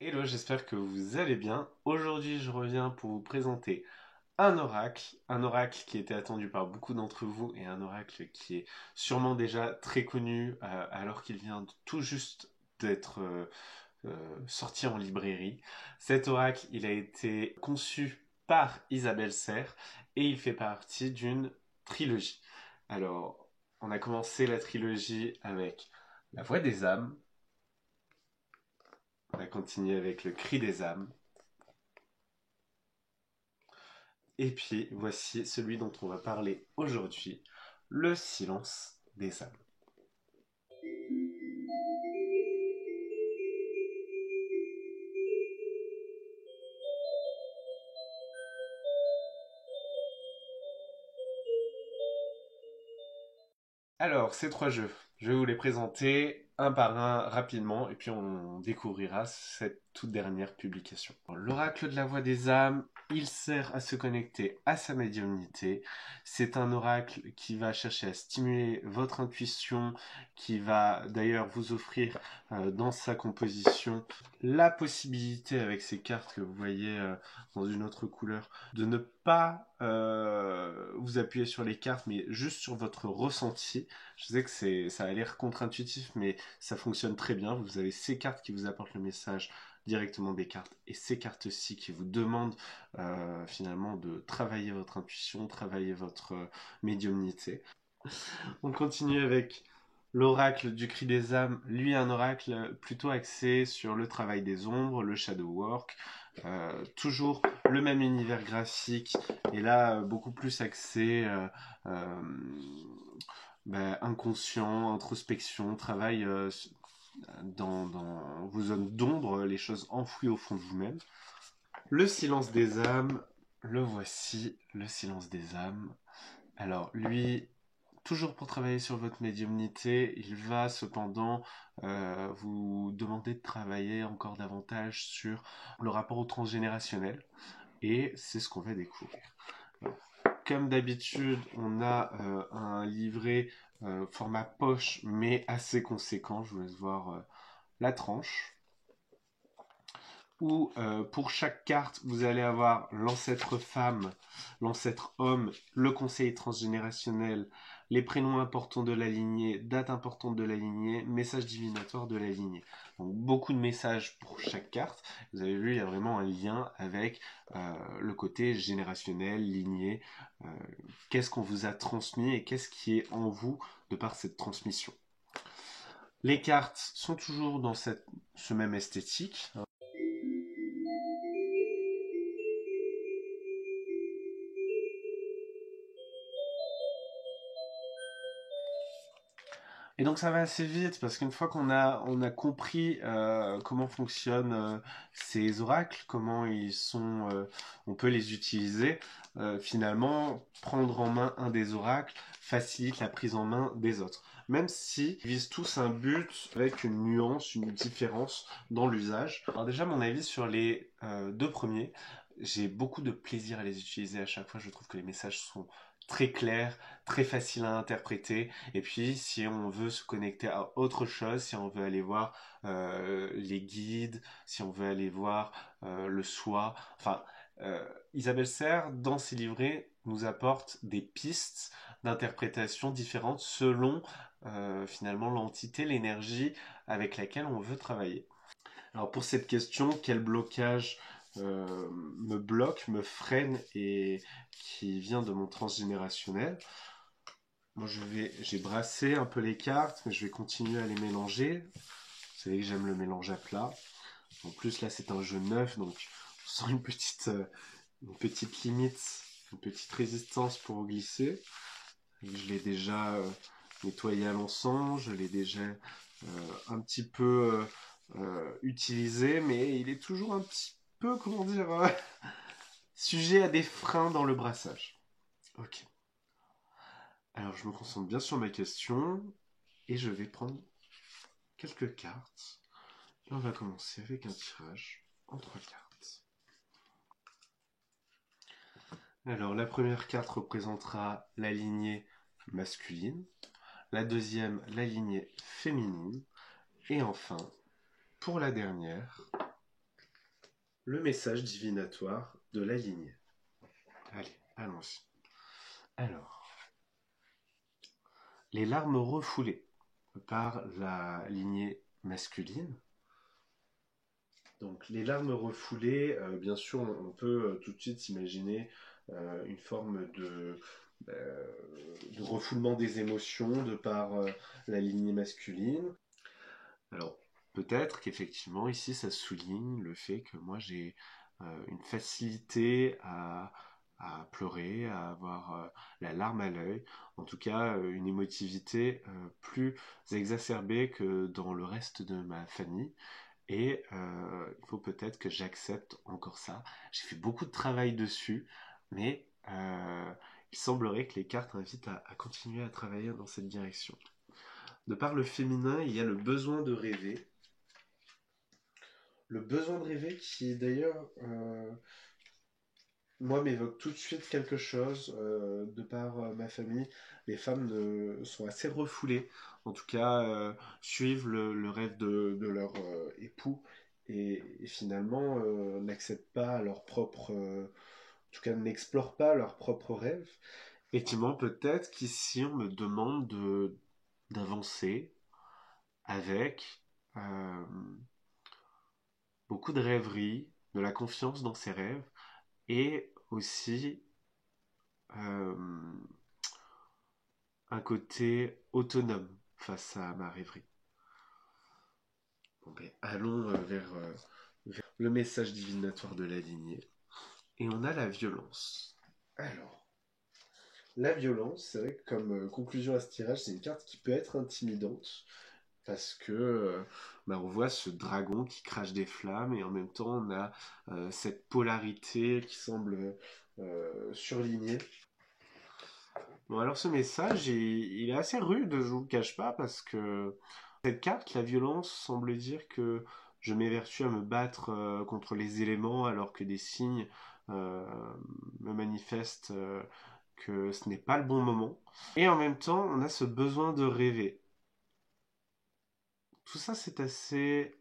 Hello, j'espère que vous allez bien. Aujourd'hui, je reviens pour vous présenter un oracle qui était attendu par beaucoup d'entre vous et un oracle qui est sûrement déjà très connu alors qu'il vient tout juste d'être sorti en librairie. Cet oracle, il a été conçu par Isabelle Serre et il fait partie d'une trilogie. Alors, on a commencé la trilogie avec La Voix des âmes, on a continué avec Le Cri des âmes. Et puis voici celui dont on va parler aujourd'hui, le silence des âmes. Alors, ces trois jeux, je vais vous les présenter un par un rapidement et puis on découvrira cette toute dernière publication. L'oracle de la voix des âmes, il sert à se connecter à sa médiumnité. C'est un oracle qui va chercher à stimuler votre intuition, qui va d'ailleurs vous offrir dans sa composition la possibilité avec ces cartes que vous voyez dans une autre couleur de ne pas vous appuyer sur les cartes mais juste sur votre ressenti. Je sais que ça a l'air contre-intuitif, mais ça fonctionne très bien. Vous avez ces cartes qui vous apportent le message directement des cartes et ces cartes-ci qui vous demandent finalement de travailler votre intuition, travailler votre médiumnité. On continue avec l'oracle du cri des âmes. Lui, un oracle plutôt axé sur le travail des ombres, le shadow work. Toujours le même univers graphique et là beaucoup plus axé inconscient, introspection, travail dans vos zones d'ombre, les choses enfouies au fond de vous-même. Le silence des âmes, le voici, le silence des âmes. Alors lui, toujours pour travailler sur votre médiumnité, il va cependant vous demander de travailler encore davantage sur le rapport au transgénérationnel. Et c'est ce qu'on va découvrir. Alors, comme d'habitude, on a un livret format poche, mais assez conséquent. Je vous laisse voir la tranche. Où pour chaque carte, vous allez avoir l'ancêtre femme, l'ancêtre homme, le conseil transgénérationnel, les prénoms importants de la lignée, date importante de la lignée, message divinatoire de la lignée. Donc beaucoup de messages pour chaque carte. Vous avez vu, il y a vraiment un lien avec le côté générationnel, lignée. Qu'est-ce qu'on vous a transmis et qu'est-ce qui est en vous de par cette transmission. Les cartes sont toujours dans ce même esthétique. Et donc ça va assez vite parce qu'une fois on a compris comment fonctionnent ces oracles, comment on peut les utiliser, finalement prendre en main un des oracles facilite la prise en main des autres. Même si ils visent tous un but avec une nuance, une différence dans l'usage. Alors déjà mon avis sur les deux premiers, j'ai beaucoup de plaisir à les utiliser à chaque fois. Je trouve que les messages sont très clairs, très faciles à interpréter. Et puis, si on veut se connecter à autre chose, si on veut aller voir les guides, si on veut aller voir le soi, enfin, Isabelle Serre, dans ses livrets, nous apporte des pistes d'interprétation différentes selon finalement l'entité, l'énergie avec laquelle on veut travailler. Alors pour cette question, quel blocage me bloque, me freine et qui vient de mon transgénérationnel? Moi, j'ai brassé un peu les cartes, mais je vais continuer à les mélanger. Vous savez que j'aime le mélange à plat. En plus, là, c'est un jeu neuf, donc on sent une petite limite, une petite résistance pour glisser. Je l'ai déjà nettoyé à l'encens, je l'ai déjà un petit peu utilisé, mais il est toujours un petit peu, comment dire, sujet à des freins dans le brassage. Ok. Alors, je me concentre bien sur ma question et je vais prendre quelques cartes. Et on va commencer avec un tirage en 3 cartes. Alors, la première carte représentera la lignée masculine, la deuxième, la lignée féminine, et enfin, pour la dernière, Le message divinatoire de la lignée. Allez, allons-y. Alors, les larmes refoulées par la lignée masculine. Donc, les larmes refoulées, bien sûr, on peut tout de suite imaginer une forme de refoulement des émotions de par la lignée masculine. Alors, peut-être qu'effectivement, ici, ça souligne le fait que moi, j'ai une facilité à pleurer, à avoir la larme à l'œil, en tout cas, une émotivité plus exacerbée que dans le reste de ma famille. Et il faut peut-être que j'accepte encore ça. J'ai fait beaucoup de travail dessus, mais il semblerait que les cartes invitent à continuer à travailler dans cette direction. De par le féminin, il y a le besoin de rêver. Le besoin de rêver qui, d'ailleurs, moi, m'évoque tout de suite quelque chose. De par ma famille, les femmes sont assez refoulées. En tout cas, suivent le rêve de leur époux et finalement n'acceptent pas leur propre... en tout cas, n'explorent pas leurs propres rêves. Effectivement, peut-être qu'ici, on me demande d'avancer avec euh, beaucoup de rêverie, de la confiance dans ses rêves et aussi euh, un côté autonome face à ma rêverie. Bon, ben, allons vers le message divinatoire de la lignée. Et on a la violence. Alors, la violence, c'est vrai que comme conclusion à ce tirage, c'est une carte qui peut être intimidante parce que bah, on voit ce dragon qui crache des flammes et en même temps on a cette polarité qui semble surlignée. Bon alors ce message il est assez rude, je vous le cache pas, parce que cette carte, la violence, semble dire que je m'évertue à me battre contre les éléments alors que des signes euh, me manifestent que ce n'est pas le bon moment. Et en même temps on a ce besoin de rêver. Tout ça, c'est assez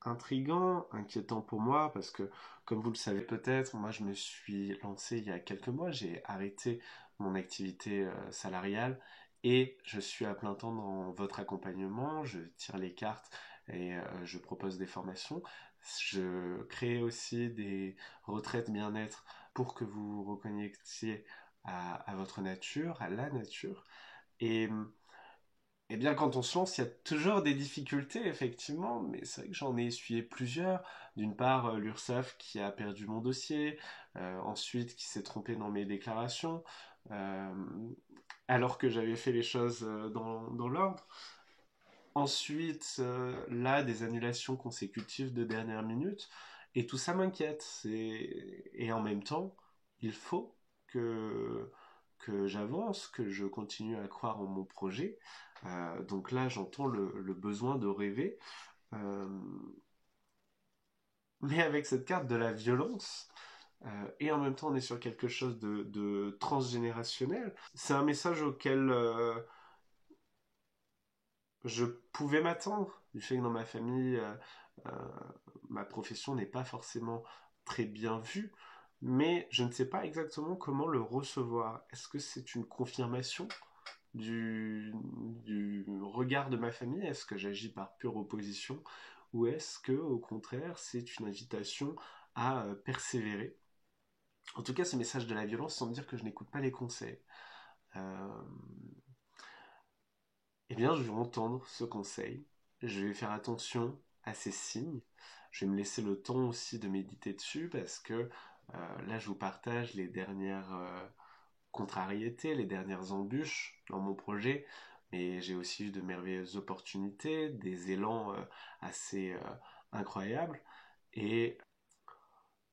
intriguant, inquiétant pour moi, parce que, comme vous le savez peut-être, moi, je me suis lancé il y a quelques mois, j'ai arrêté mon activité salariale et je suis à plein temps dans votre accompagnement, je tire les cartes et je propose des formations. Je crée aussi des retraites bien-être pour que vous vous reconnectiez à votre nature, à la nature. Et eh bien, quand on se lance, il y a toujours des difficultés, effectivement, mais c'est vrai que j'en ai essuyé plusieurs. D'une part, l'URSSAF qui a perdu mon dossier, ensuite qui s'est trompé dans mes déclarations, euh, alors que j'avais fait les choses dans l'ordre. Ensuite, là, des annulations consécutives de dernière minute, et tout ça m'inquiète. Et en même temps, il faut que j'avance, que je continue à croire en mon projet. Donc là, j'entends le besoin de rêver. Euh, mais avec cette carte de la violence, et en même temps, on est sur quelque chose de transgénérationnel. C'est un message auquel je pouvais m'attendre, du fait que dans ma famille, euh, ma profession n'est pas forcément très bien vue, mais je ne sais pas exactement comment le recevoir. Est-ce que c'est une confirmation du regard de ma famille? Est-ce que j'agis par pure opposition? Ou est-ce que, au contraire, c'est une invitation à persévérer? En tout cas, ce message de la violence semble dire que je n'écoute pas les conseils. Euh, eh bien, je vais entendre ce conseil. Je vais faire attention à ces signes. Je vais me laisser le temps aussi de méditer dessus parce que là, je vous partage les dernières contrariétés, les dernières embûches dans mon projet. Mais j'ai aussi eu de merveilleuses opportunités, des élans assez incroyables. Et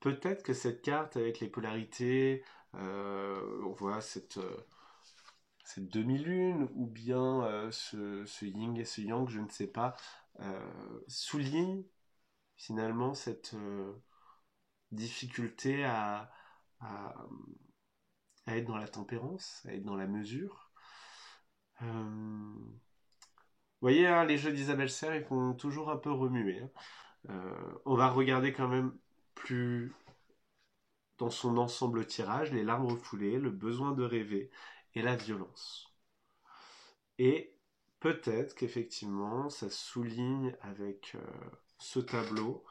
peut-être que cette carte avec les polarités, on voit cette demi-lune ou bien ce yin et ce yang, je ne sais pas, souligne finalement cette difficulté à, à être dans la tempérance, à être dans la mesure. Vous voyez, hein, les jeux d'Isabelle Serre, ils font toujours un peu remuer. Hein. On va regarder quand même plus dans son ensemble tirage, les larmes refoulées, le besoin de rêver et la violence. Et peut-être qu'effectivement, ça souligne avec ce tableau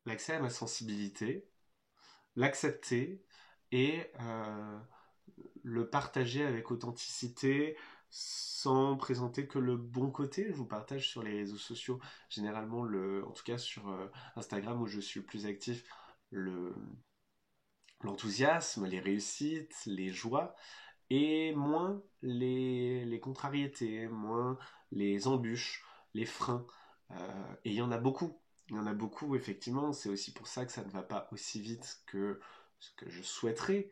l'accès à ma sensibilité, l'accepter et le partager avec authenticité sans présenter que le bon côté. Je vous partage sur les réseaux sociaux, généralement, en tout cas sur Instagram où je suis le plus actif, l'enthousiasme, les réussites, les joies, et moins les contrariétés, moins les embûches, les freins. Et il y en a beaucoup. Il y en a beaucoup, effectivement. C'est aussi pour ça que ça ne va pas aussi vite que ce que je souhaiterais.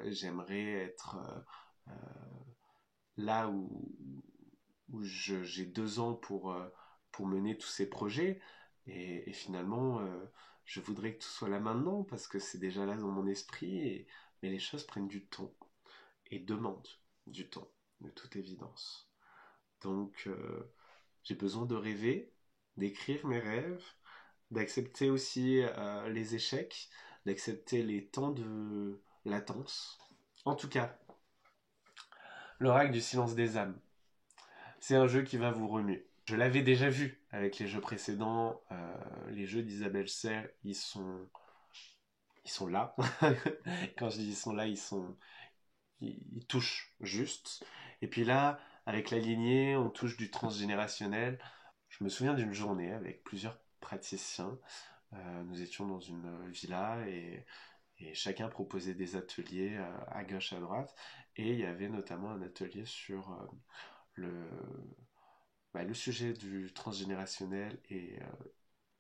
J'aimerais être là où j'ai 2 ans pour mener tous ces projets. Et finalement, je voudrais que tout soit là maintenant parce que c'est déjà là dans mon esprit. Mais les choses prennent du temps et demandent du temps, de toute évidence. Donc, j'ai besoin de rêver, d'écrire mes rêves, d'accepter aussi les échecs, d'accepter les temps de latence. En tout cas, l'oracle du silence des âmes. C'est un jeu qui va vous remuer. Je l'avais déjà vu avec les jeux précédents. Les jeux d'Isabelle Serre, ils sont là. Quand je dis ils sont là, ils touchent juste. Et puis là, avec la lignée, on touche du transgénérationnel. Je me souviens d'une journée avec plusieurs praticiens. Nous étions dans une villa et chacun proposait des ateliers à gauche, à droite. Et il y avait notamment un atelier sur le, le sujet du transgénérationnel et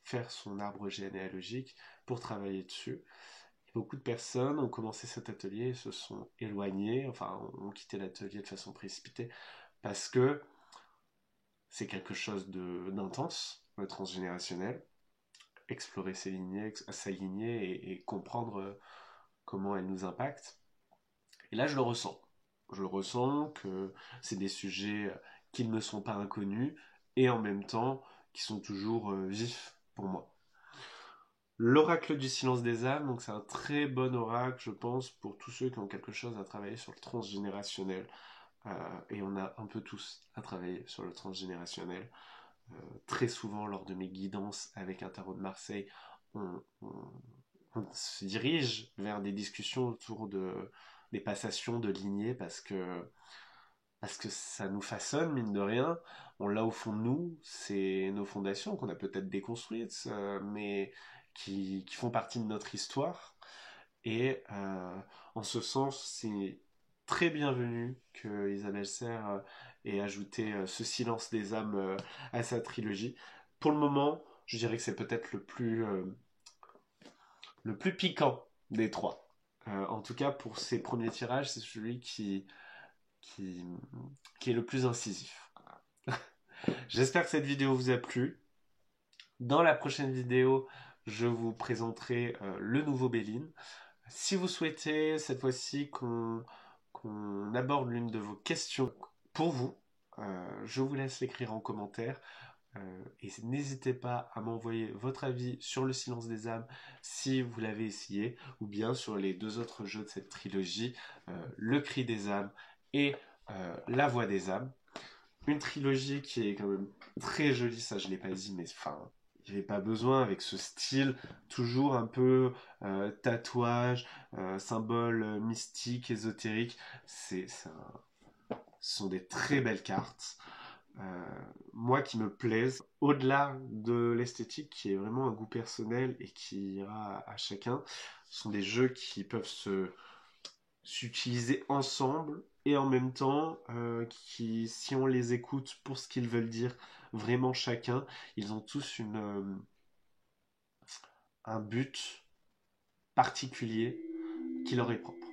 faire son arbre généalogique pour travailler dessus. Et beaucoup de personnes ont commencé cet atelier et se sont éloignées, enfin ont quitté l'atelier de façon précipitée parce que c'est quelque chose d'intense, le transgénérationnel. Explorer ses lignées, sa lignée et comprendre comment elle nous impacte. Et là, je le ressens. Je ressens que c'est des sujets qui ne me sont pas inconnus et en même temps qui sont toujours vifs pour moi. L'oracle du silence des âmes, donc c'est un très bon oracle, je pense, pour tous ceux qui ont quelque chose à travailler sur le transgénérationnel. Et on a un peu tous à travailler sur le transgénérationnel. Très souvent, lors de mes guidances avec un tarot de Marseille, on, on- on se dirige vers des discussions autour des passations de lignées parce que ça nous façonne, mine de rien. On l'a au fond de nous, c'est nos fondations qu'on a peut-être déconstruites, mais qui font partie de notre histoire. Et en ce sens, c'est très bienvenu que Isabelle Serre ait ajouté ce silence des âmes à sa trilogie. Pour le moment, je dirais que c'est peut-être le plus piquant des trois. En tout cas, pour ces premiers tirages, c'est celui qui, qui est le plus incisif. J'espère que cette vidéo vous a plu. Dans la prochaine vidéo, je vous présenterai le nouveau Béline. Si vous souhaitez cette fois-ci qu'on aborde l'une de vos questions pour vous, je vous laisse l'écrire en commentaire. Et n'hésitez pas à m'envoyer votre avis sur le silence des âmes si vous l'avez essayé, ou bien sur les 2 autres jeux de cette trilogie, le cri des âmes et la voix des âmes. Une trilogie qui est quand même très jolie, ça je l'ai pas dit, mais enfin, il n'y avait pas besoin avec ce style, toujours un peu tatouage, symbole mystique, ésotérique. Ce sont des très belles cartes. Moi qui me plaisent, au-delà de l'esthétique qui est vraiment un goût personnel et qui ira à chacun, ce sont des jeux qui peuvent s'utiliser ensemble et en même temps qui, si on les écoute pour ce qu'ils veulent dire vraiment chacun, ils ont tous un but particulier qui leur est propre.